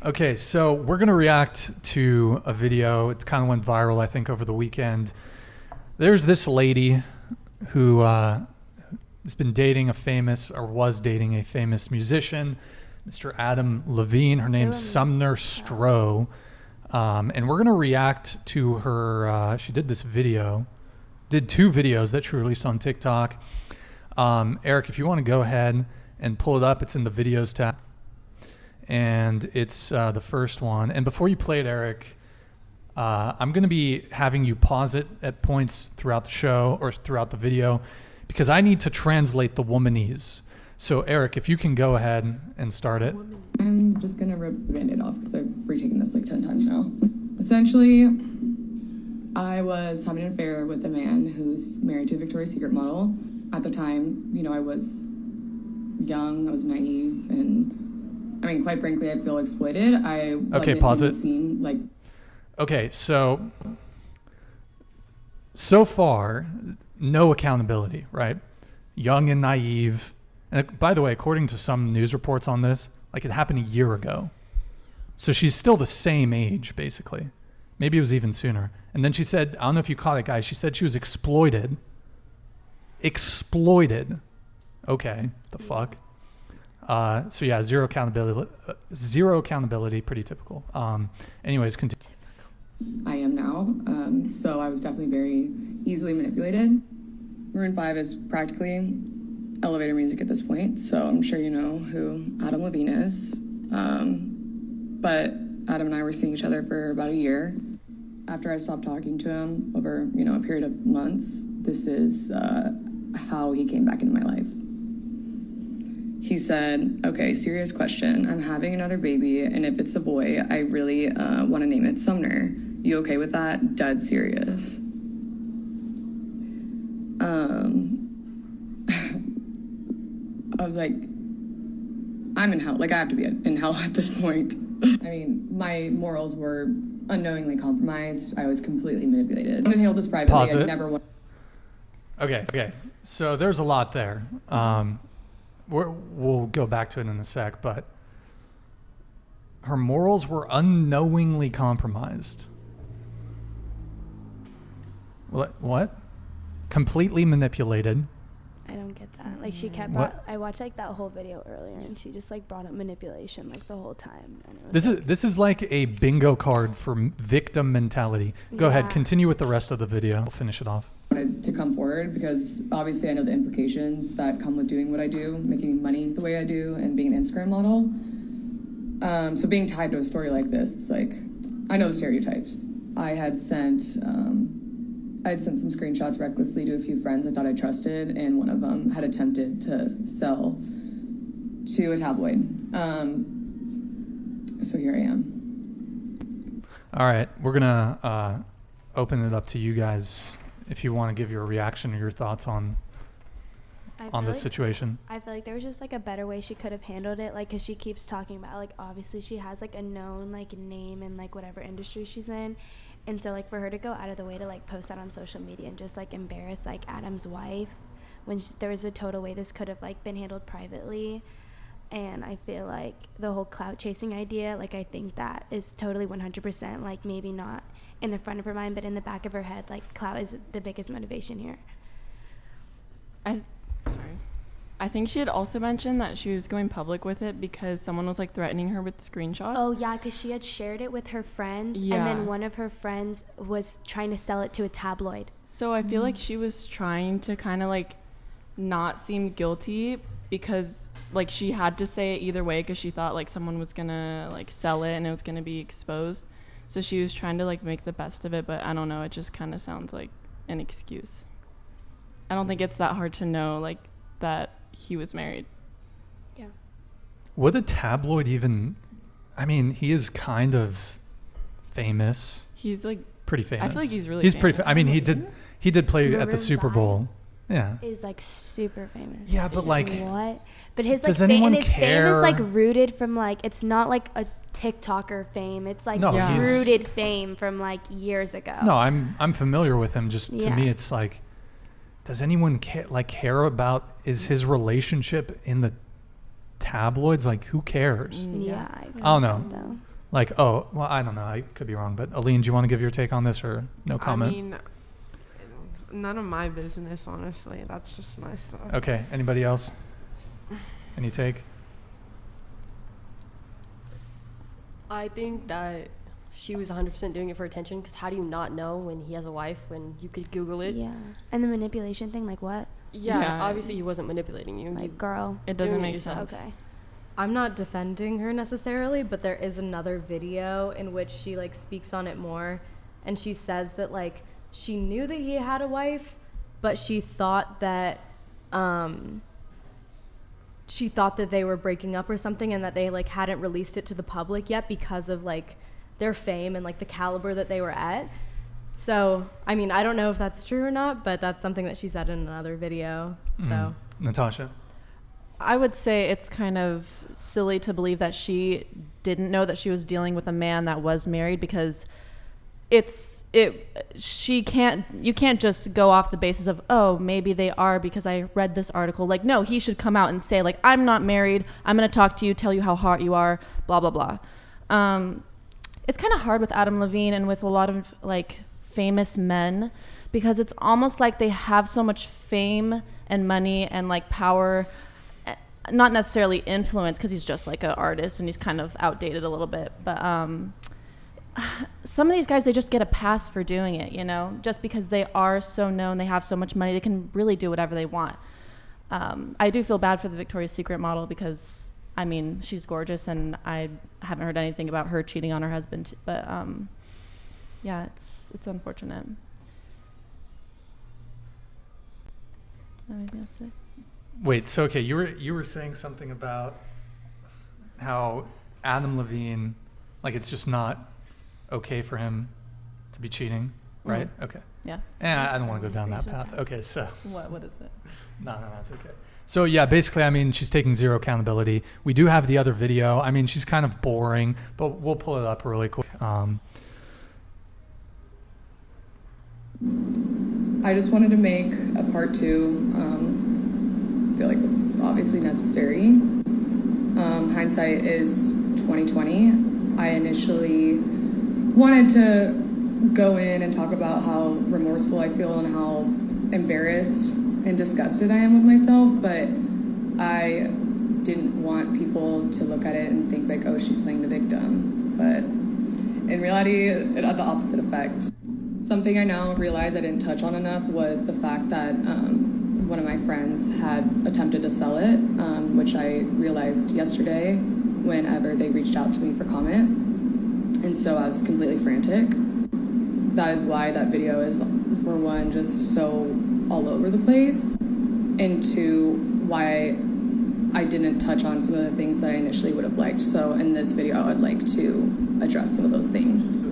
Okay, so we're going to react to a video. It kind of went viral, I think, over the weekend. There's this lady who has been dating was dating a famous musician, Mr. Adam Levine. Her name's Sumner Stroh. And we're going to react to her. She did two videos that she released on TikTok. Eric, if you want to go ahead and pull it up, it's in the videos tab. And it's the first one. And before you play it, Eric, I'm going to be having you pause it at points throughout the show or throughout the video because I need to translate the womanese. So, Eric, if you can go ahead and start it. I'm just going to rip the Band-Aid off because I've retaken this like 10 times now. Essentially, I was having an affair with a man who's married to a Victoria's Secret model. At the time, I was young, I was naive, and quite frankly, I feel exploited. Okay, pause it. Okay, so far, no accountability, right? Young and naive. And by the way, according to some news reports on this, it happened a year ago. So she's still the same age, basically. Maybe it was even sooner. And then she said, I don't know if you caught it, guys. She said she was exploited. Exploited. Okay, the fuck? So yeah, zero accountability, pretty typical. Anyways, continue. I am now. So I was definitely very easily manipulated. Maroon 5 is practically elevator music at this point, so I'm sure you know who Adam Levine is. But Adam and I were seeing each other for about a year. After I stopped talking to him over, a period of months, this is how he came back into my life. He said, okay, serious question. I'm having another baby, and if it's a boy, I really want to name it Sumner. You okay with that? Dead serious. I was like, I'm in hell. I have to be in hell at this point. My morals were unknowingly compromised. I was completely manipulated. I'm going to handle this privately. Pause it. Okay. So there's a lot there. We'll go back to it in a sec, but her morals were unknowingly compromised. What? Completely manipulated. I don't get that. She kept I watched that whole video earlier, and she just brought up manipulation the whole time. And this is like a bingo card for victim mentality. Go ahead, continue with the rest of the video. We'll finish it off. Wanted to come forward because obviously I know the implications that come with doing what I do, making money the way I do, and being an Instagram model. So being tied to a story like this, it's I know the stereotypes. I had sent some screenshots recklessly to a few friends I thought I trusted, and one of them had attempted to sell to a tabloid. So here I am. All right, we're gonna open it up to you guys if you want to give your reaction or your thoughts on this situation. I feel like there was just a better way she could have handled it, because she keeps talking about obviously she has a known name in whatever industry she's in. And so, for her to go out of the way to, post that on social media and just, embarrass, Adam's wife when there was a total way this could have, been handled privately. And I feel the whole clout chasing idea, I think that is totally 100%, maybe not in the front of her mind, but in the back of her head, clout is the biggest motivation here. I think she had also mentioned that she was going public with it because someone was threatening her with screenshots. Oh yeah, because she had shared it with her friends, and then one of her friends was trying to sell it to a tabloid. So I feel like she was trying to kind of not seem guilty because she had to say it either way because she thought someone was gonna sell it and it was gonna be exposed. So she was trying to make the best of it, but I don't know, it just kind of sounds like an excuse. I don't think it's that hard to know that he was married. Yeah. Would a tabloid even? He is kind of famous. He's pretty famous. I feel like he's really. He's famous. pretty. He did play at the Super Bowl. Yeah. Is super famous. Yeah, but what? But his does anyone care? Fame is rooted from it's not a TikToker fame. It's rooted fame from years ago. No, I'm familiar with him. Just to me, it's does anyone care about his relationship in the tabloids? Who cares? Yeah, I don't know. Like, oh, well, I don't know. I could be wrong. But Aline, do you want to give your take on this or no comment? I mean, none of my business, honestly. That's just my stuff. Okay. Anybody else? Any take? I think that she was 100% doing it for attention, because how do you not know when he has a wife when you could Google it? Yeah. And the manipulation thing, like what? Yeah, obviously he wasn't manipulating you. Like, girl. It doesn't doing it make yourself. sense. Okay. I'm not defending her necessarily, but there is another video in which she like speaks on it more, and she says that like she knew that he had a wife, but she thought that they were breaking up or something, and that they like hadn't released it to the public yet because of like their fame and like the caliber that they were at. So, I mean, I don't know if that's true or not, but that's something that she said in another video. So, Natasha? I would say it's kind of silly to believe that she didn't know that she was dealing with a man that was married, because you can't just go off the basis of, oh, maybe they are because I read this article. Like, no, he should come out and say, like, I'm not married, I'm going to talk to you, tell you how hot you are, blah, blah, blah. It's kind of hard with Adam Levine and with a lot of like famous men, because it's almost like they have so much fame and money and like power, not necessarily influence, because he's just like an artist and he's kind of outdated a little bit, but some of these guys, they just get a pass for doing it, you know, just because they are so known, they have so much money, they can really do whatever they want. I do feel bad for the Victoria's Secret model, because I mean, she's gorgeous, and I haven't heard anything about her cheating on her husband, but yeah, it's unfortunate. Anything else to say? Wait, so okay, you were saying something about how Adam Levine, like, it's just not okay for him to be cheating, right? Okay. Yeah. I don't want to go down that path. Okay, so What is it? no, that's okay. So yeah, basically, I mean, she's taking zero accountability. We do have the other video. I mean, she's kind of boring, but we'll pull it up really quick. I just wanted to make a part 2. I feel like it's obviously necessary. Hindsight is 2020. I initially wanted to go in and talk about how remorseful I feel and how embarrassed and disgusted I am with myself, but I didn't want people to look at it and think like, oh, she's playing the victim. But in reality, it had the opposite effect. Something I now realize I didn't touch on enough was the fact that one of my friends had attempted to sell it, which I realized yesterday whenever they reached out to me for comment. And so I was completely frantic. That is why that video is, for one, just so all over the place, and two, why I didn't touch on some of the things that I initially would have liked. So in this video, I would like to address some of those things.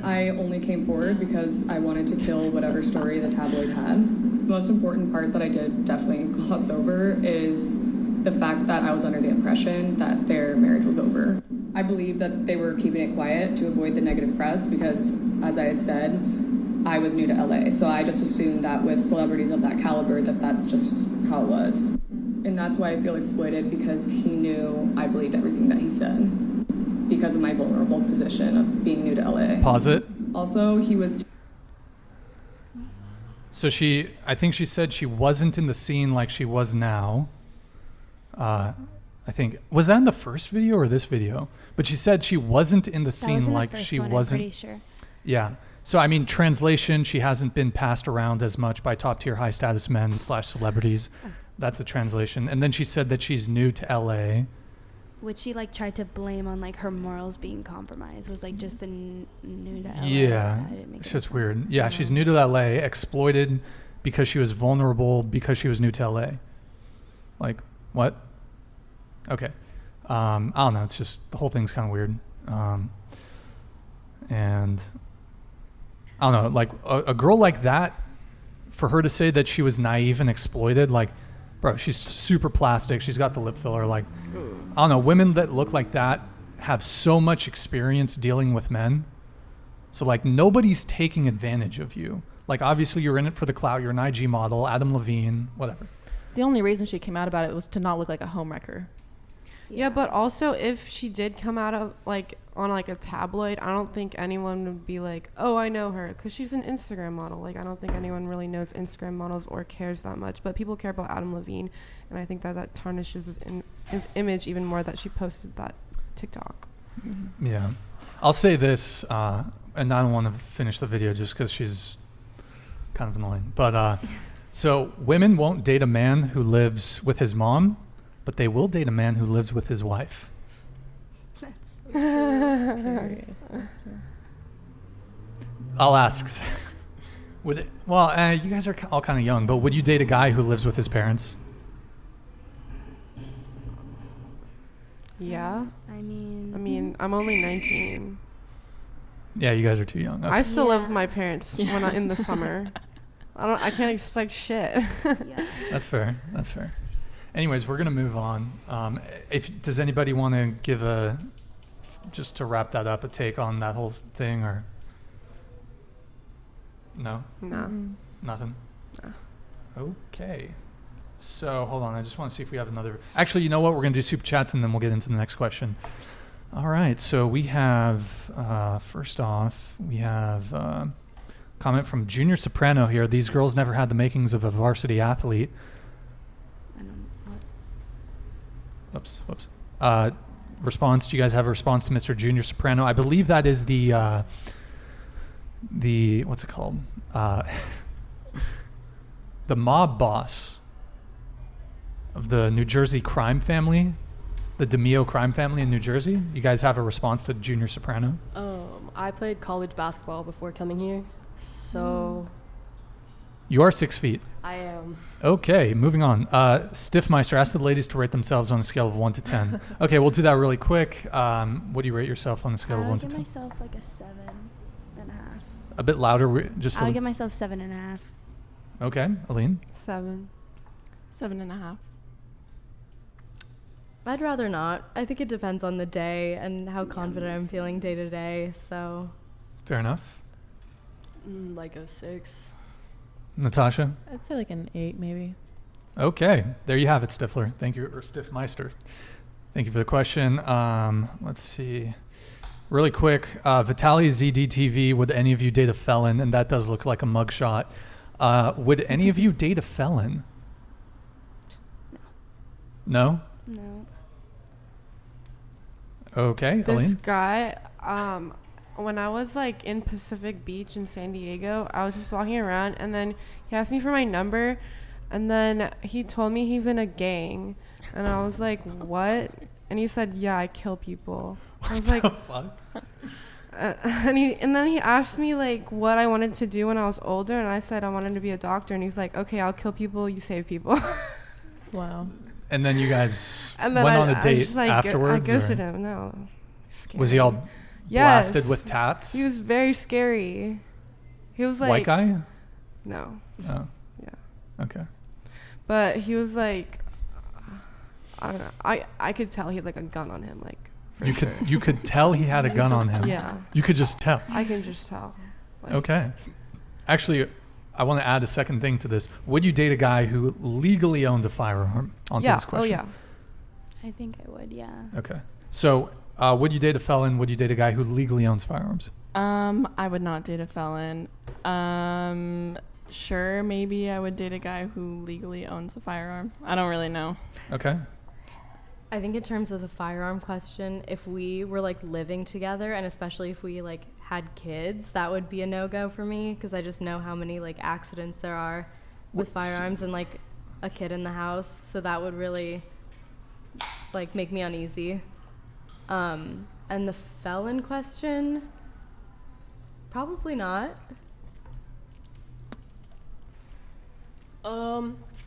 I only came forward because I wanted to kill whatever story the tabloid had. The most important part that I did definitely gloss over is the fact that I was under the impression that their marriage was over. I believe that they were keeping it quiet to avoid the negative press because, as I had said, I was new to LA. So I just assumed that with celebrities of that caliber, that that's just how it was. And that's why I feel exploited, because he knew I believed everything that he said because of my vulnerable position of being new to LA. Pause it. Also, he was... So I think she said she wasn't in the scene like she was now. I think, was that in the first video or this video? But she said she wasn't in the scene like she wasn't. I'm pretty sure. Yeah. So, I mean, translation, she hasn't been passed around as much by top tier high status men / celebrities. That's the translation. And then she said that she's new to LA. Which she like tried to blame on like her morals being compromised. Was like just new to LA. Yeah. It's just weird. Yeah, she's new to LA, exploited because she was vulnerable, because she was new to LA. Like, what? Okay. I don't know. It's just, the whole thing's kind of weird. And I don't know, like a girl like that, for her to say that she was naive and exploited, like, bro, she's super plastic. She's got the lip filler. Like, I don't know, women that look like that have so much experience dealing with men. So like, nobody's taking advantage of you. Like, obviously you're in it for the clout. You're an IG model, Adam Levine, whatever. The only reason she came out about it was to not look like a homewrecker. Yeah, but also if she did come out of like on like a tabloid, I don't think anyone would be like, oh, I know her, because she's an Instagram model. Like, I don't think anyone really knows Instagram models or cares that much, but people care about Adam Levine, and I think that tarnishes his image even more that she posted that TikTok. Yeah. I'll say this, and I don't want to finish the video just because she's kind of annoying. But so women won't date a man who lives with his mom, but they will date a man who lives with his wife. That's I'll ask. You guys are all kind of young, but would you date a guy who lives with his parents? Yeah. I mean, I'm only 19. Yeah, you guys are too young. Okay. I still live with Yeah. my parents when in the summer. I can't expect shit. yeah. That's fair. That's fair. Anyways, we're gonna move on. Does anybody want to give just to wrap that up, a take on that whole thing, or no? Nah. Nothing. Nah. Okay. So hold on, I just want to see if we have another. Actually, you know what? We're gonna do super chats and then we'll get into the next question. All right. So we have first off, we have comment from Junior Soprano here. These girls never had the makings of a varsity athlete. I don't know. Whoops. Response. Do you guys have a response to Mr. Junior Soprano? I believe that is the what's it called? The mob boss of the New Jersey crime family, the DeMio crime family in New Jersey. You guys have a response to Junior Soprano? I played college basketball before coming here, so You are 6 feet. I am. Okay, moving on. Stiffmeister, ask the ladies to rate themselves on a scale of 1 to 10. Okay, we'll do that really quick. What do you rate yourself on a scale of I 1 would to give 10? myself like a 7.5. A bit louder, just I would a give myself 7.5. Okay, Aline? 7. 7.5. I'd rather not. I think it depends on the day and how confident I'm feeling day to day. So Fair enough. Like a 6. Natasha? I'd say like an 8 maybe. Okay, there you have it, Stifler. Thank you, or Stiffmeister. Thank you for the question. Let's see. Really quick, Vitaly ZDTV, would any of you date a felon? And that does look like a mugshot. Would any of you date a felon? No? No. Okay, This Aline? guy, when I was like in Pacific Beach in San Diego, I was just walking around, and then he asked me for my number, and then he told me he's in a gang, and I was like, what? And he said, yeah, I kill people. I was like, and then he asked me like what I wanted to do when I was older, and I said I wanted to be a doctor, and he's like, okay, I'll kill people, you save people. Wow. And then you guys And then went I on a was date just like, afterwards? I or ghosted him. No. was he all Scary. blasted Yes. with tats? He was very scary. He was like White guy? No. Oh, Yeah. okay. But he was like, I don't know. I could tell he had like a gun on him, like for You sure. could tell he had a gun on him. Yeah. You could just tell. I can just tell. Like, Okay. Actually, I want to add a second thing to this. Would you date a guy who legally owned a firearm? Onto Yeah. this question. Oh yeah. I think I would, yeah. Okay. So, would you date a felon? Would you date a guy who legally owns firearms? I would not date a felon. Sure, maybe I would date a guy who legally owns a firearm. I don't really know. Okay. I think in terms of the firearm question, if we were like living together, and especially if we like had kids, that would be a no-go for me, because I just know how many like accidents there are with What's- firearms and like a kid in the house. So that would really like make me uneasy. And the felon question, probably not.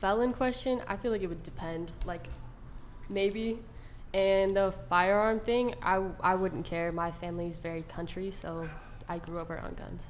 Felon question, I feel like it would depend. Like, maybe. And the firearm thing, I wouldn't care. My family's very country, so I grew up around guns.